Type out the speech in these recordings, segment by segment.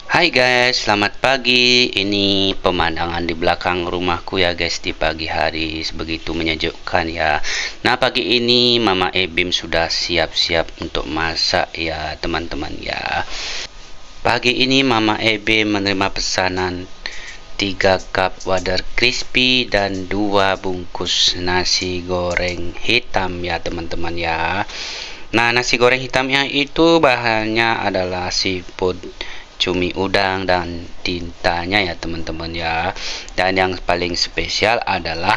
Hai guys, selamat pagi. Ini pemandangan di belakang rumahku ya guys di pagi hari, begitu menyejukkan ya. Nah, pagi ini Mama Ebim sudah siap-siap untuk masak ya teman-teman ya. Pagi ini Mama Ebim menerima pesanan 3 cup wader crispy dan 2 bungkus nasi goreng hitam ya teman-teman ya. Nah, nasi goreng hitamnya itu bahannya adalah seafood, cumi udang dan tintanya ya teman-teman ya. Dan yang paling spesial adalah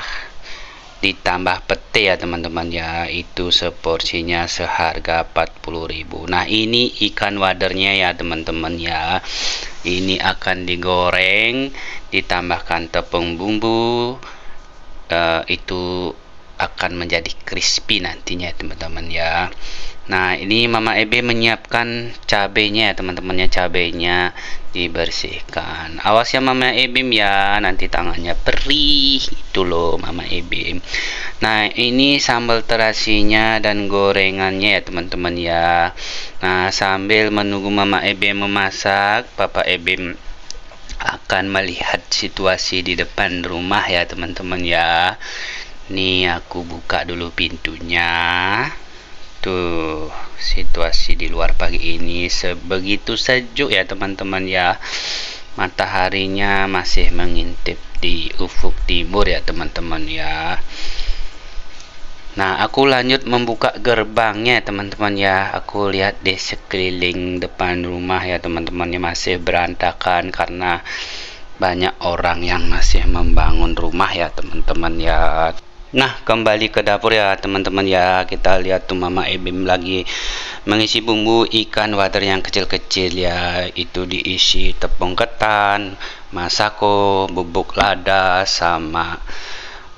ditambah pete ya teman-teman ya, itu seporsinya seharga 40.000. Nah, ini ikan wadernya ya teman-teman ya. Ini akan digoreng, ditambahkan tepung bumbu, itu akan menjadi crispy nantinya teman-teman ya. Nah, ini Mama Ebe menyiapkan cabenya ya teman-temannya, cabenya dibersihkan. Awas ya Mama Ebim ya, nanti tangannya perih itu loh Mama Ebim. Nah, ini sambal terasinya dan gorengannya ya teman-teman ya. Nah, sambil menunggu Mama Ebim memasak, Papa Ebim akan melihat situasi di depan rumah ya teman-teman ya. Nih, aku buka dulu pintunya. Tuh, situasi di luar pagi ini sebegitu sejuk ya teman-teman ya. Mataharinya masih mengintip di ufuk timur ya teman-teman ya. Nah, aku lanjut membuka gerbangnya teman-teman ya. Aku lihat di sekeliling depan rumah ya teman-temannya masih berantakan karena banyak orang yang masih membangun rumah ya teman-teman ya. Nah, kembali ke dapur ya teman-teman ya. Kita lihat tuh Mama Ebim lagi mengisi bumbu ikan wader yang kecil-kecil ya. Itu diisi tepung ketan, masako, bubuk lada, sama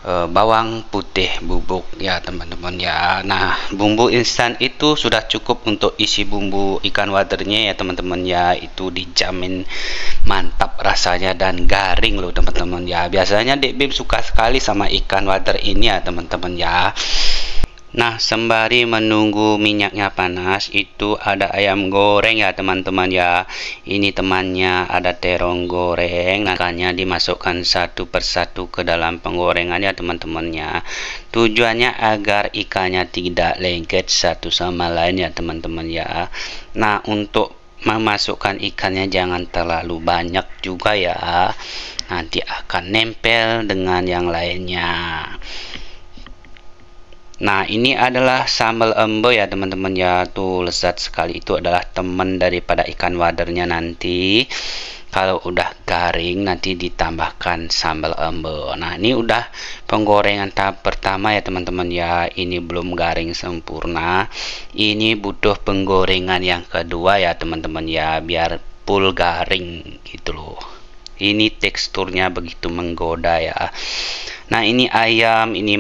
bawang putih bubuk ya teman-teman ya. Nah, bumbu instan itu sudah cukup untuk isi bumbu ikan wadernya ya teman-teman ya. Itu dijamin mantap rasanya dan garing loh teman-teman ya. Biasanya Dek Bim suka sekali sama ikan wader ini ya teman-teman ya. Nah, sembari menunggu minyaknya panas, itu ada ayam goreng ya teman-teman ya. Ini temannya, ada terong goreng. Makanya dimasukkan satu persatu ke dalam penggorengan ya teman-teman ya. Tujuannya agar ikannya tidak lengket satu sama lain ya teman-teman ya. Nah, untuk memasukkan ikannya jangan terlalu banyak juga ya. Nanti akan nempel dengan yang lainnya. Nah, ini adalah sambal embo ya teman-teman ya. Tuh lezat sekali, itu adalah teman daripada ikan wadernya nanti. Kalau udah garing nanti ditambahkan sambal embo. Nah, ini udah penggorengan tahap pertama ya teman-teman ya. Ini belum garing sempurna. Ini butuh penggorengan yang kedua ya teman-teman ya, biar full garing gitu loh. Ini teksturnya begitu menggoda ya. Nah, ini ayam, ini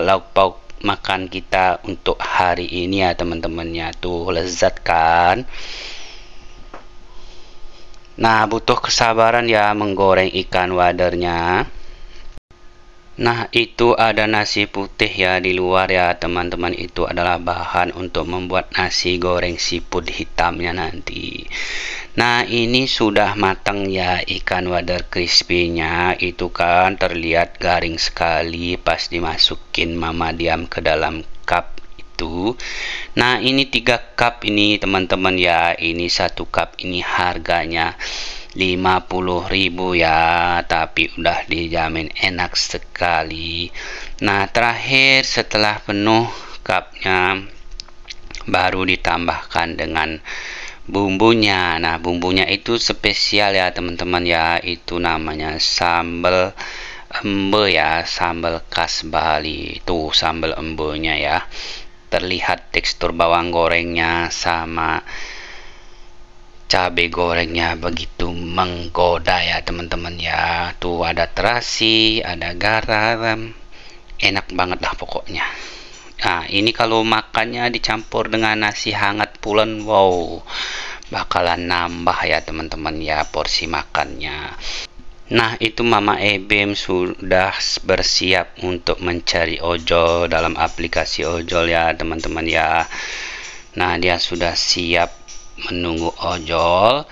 lauk pauk makan kita untuk hari ini ya teman-temannya. Tuh lezat kan. Nah, butuh kesabaran ya menggoreng ikan wadernya. Nah, itu ada nasi putih ya di luar ya teman-teman. Itu adalah bahan untuk membuat nasi goreng siput hitamnya nanti. Nah, ini sudah matang ya ikan wader crispy-nya. Itu kan terlihat garing sekali pas dimasukin Mama Diam ke dalam cup itu. Nah, ini 3 cup ini teman-teman ya. Ini 1 cup ini harganya 50.000 ya, tapi udah dijamin enak sekali. Nah, terakhir setelah penuh cupnya baru ditambahkan dengan bumbunya. Nah, bumbunya itu spesial ya teman-teman ya. Itu namanya sambal embe ya, sambal khas Bali. Itu sambal embenya ya. Terlihat tekstur bawang gorengnya sama cabai gorengnya begitu menggoda ya teman-teman ya. Tuh ada terasi, ada garam, enak banget lah pokoknya. Nah, ini kalau makannya dicampur dengan nasi hangat pulen, wow, bakalan nambah ya teman-teman ya porsi makannya. Nah, itu Mama Ebim sudah bersiap untuk mencari ojol dalam aplikasi ojol ya teman-teman ya. Nah, dia sudah siap menunggu ojol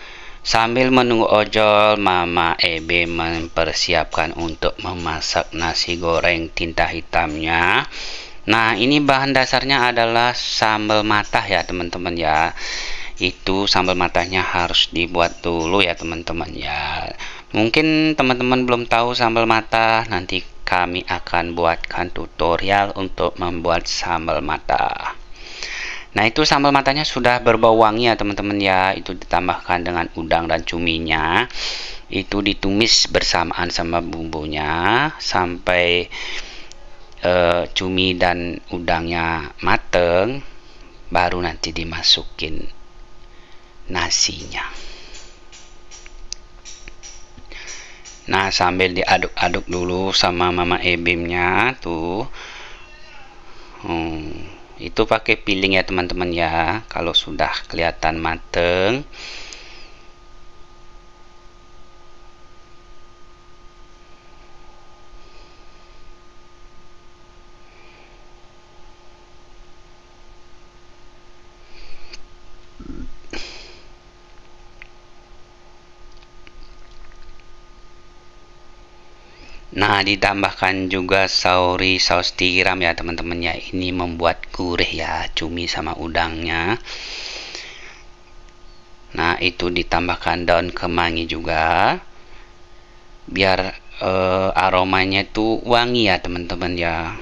Sambil menunggu ojol, Mama Ebe mempersiapkan untuk memasak nasi goreng tinta hitamnya. Nah, ini bahan dasarnya adalah sambal matah ya teman-teman ya. Itu sambal matahnya harus dibuat dulu ya teman-teman ya. Mungkin teman-teman belum tahu sambal matah, nanti kami akan buatkan tutorial untuk membuat sambal matah. Nah, itu sambal matanya sudah berbau wangi ya teman-teman ya. Itu ditambahkan dengan udang dan cuminya. Itu ditumis bersamaan sama bumbunya sampai cumi dan udangnya mateng, baru nanti dimasukin nasinya. Nah, sambil diaduk-aduk dulu sama Mama Ebimnya tuh. Itu pakai piling ya teman-teman ya. Kalau sudah kelihatan mateng, nah ditambahkan juga saus tiram ya teman-teman ya. Ini membuat gurih ya cumi sama udangnya. Nah, itu ditambahkan daun kemangi juga biar aromanya itu wangi ya teman-teman ya.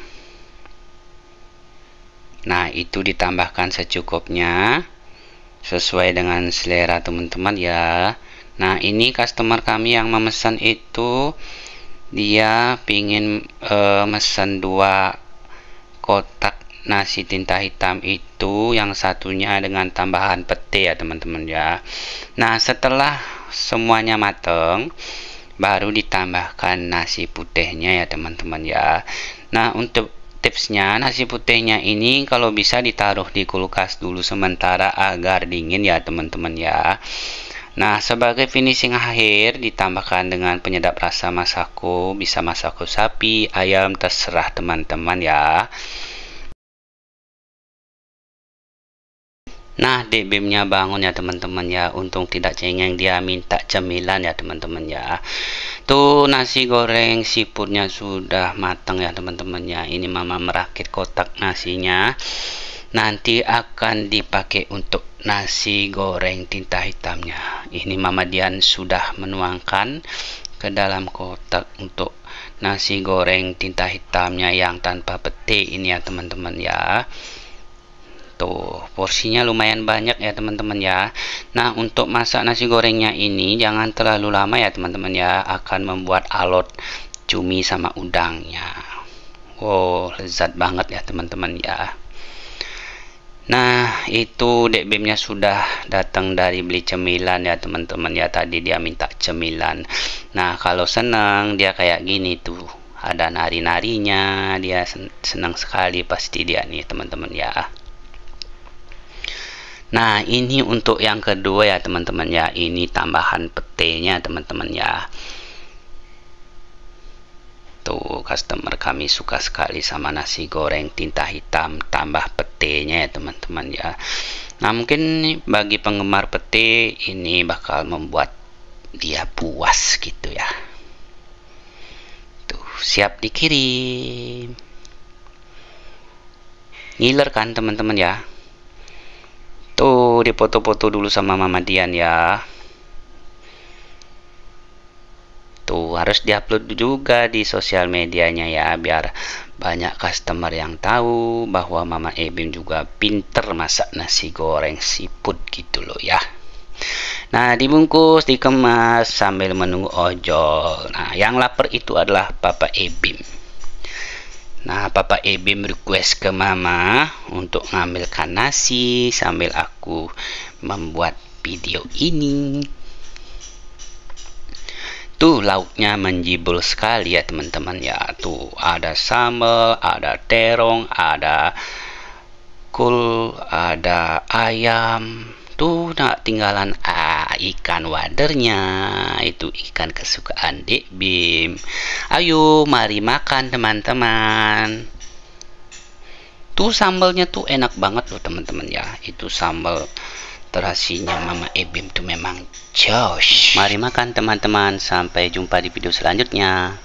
Nah, itu ditambahkan secukupnya sesuai dengan selera teman-teman ya. Nah, ini customer kami yang memesan itu dia pingin mesen 2 kotak nasi tinta hitam, itu yang satunya dengan tambahan pete ya teman-teman ya. Nah, setelah semuanya mateng, baru ditambahkan nasi putihnya ya teman-teman ya. Nah, untuk tipsnya, nasi putihnya ini kalau bisa ditaruh di kulkas dulu sementara agar dingin ya teman-teman ya. Nah, sebagai finishing akhir ditambahkan dengan penyedap rasa masako, bisa masako sapi, ayam, terserah teman-teman ya. Nah, Debimnya bangun ya teman-teman ya. Untung tidak cengeng, dia minta cemilan ya teman-teman ya. Tuh nasi goreng siputnya sudah matang ya teman-teman ya. Ini Mama merakit kotak nasinya. Nanti akan dipakai untuk nasi goreng tinta hitamnya. Ini Mama Dian sudah menuangkan ke dalam kotak untuk nasi goreng tinta hitamnya yang tanpa pete ini ya teman-teman ya. Tuh, porsinya lumayan banyak ya teman-teman ya. Nah, untuk masak nasi gorengnya ini jangan terlalu lama ya teman-teman ya. Akan membuat alot cumi sama udangnya. Wow, lezat banget ya teman-teman ya. Nah, itu Dek Bimnya sudah datang dari beli cemilan ya teman-teman ya. Tadi dia minta cemilan. Nah, kalau senang dia kayak gini tuh. Ada nari-narinya. Dia senang sekali pasti dia nih teman-teman ya. Nah, ini untuk yang kedua ya teman-teman ya. Ini tambahan petenya teman-teman ya. Tuh, customer kami suka sekali sama nasi goreng tinta hitam tambah petenya ya teman-teman ya. Nah, mungkin bagi penggemar pete ini bakal membuat dia puas gitu ya. Tuh, siap dikirim. Ngiler kan teman-teman ya. Tuh, dipoto-foto dulu sama Mama Dian ya. Tuh, harus diupload juga di sosial medianya ya, biar banyak customer yang tahu bahwa Mama Ebim juga pinter masak nasi goreng siput gitu loh ya. Nah, dibungkus, dikemas sambil menunggu ojol. Nah, yang lapar itu adalah Papa Ebim. Nah, Papa Ebim request ke Mama untuk ngambilkan nasi sambil aku membuat video ini. Tuh, lauknya menjibul sekali ya teman-teman ya. Tuh, ada sambal, ada terong, ada kul, ada ayam. Tuh, nak tinggalan ikan wadernya. Itu ikan kesukaan Dek Bim. Ayo, mari makan teman-teman. Tuh, sambalnya tuh enak banget loh teman-teman ya. Itu sambal Terasinya Mama Ebim tuh memang josh. Mari makan teman-teman, sampai jumpa di video selanjutnya.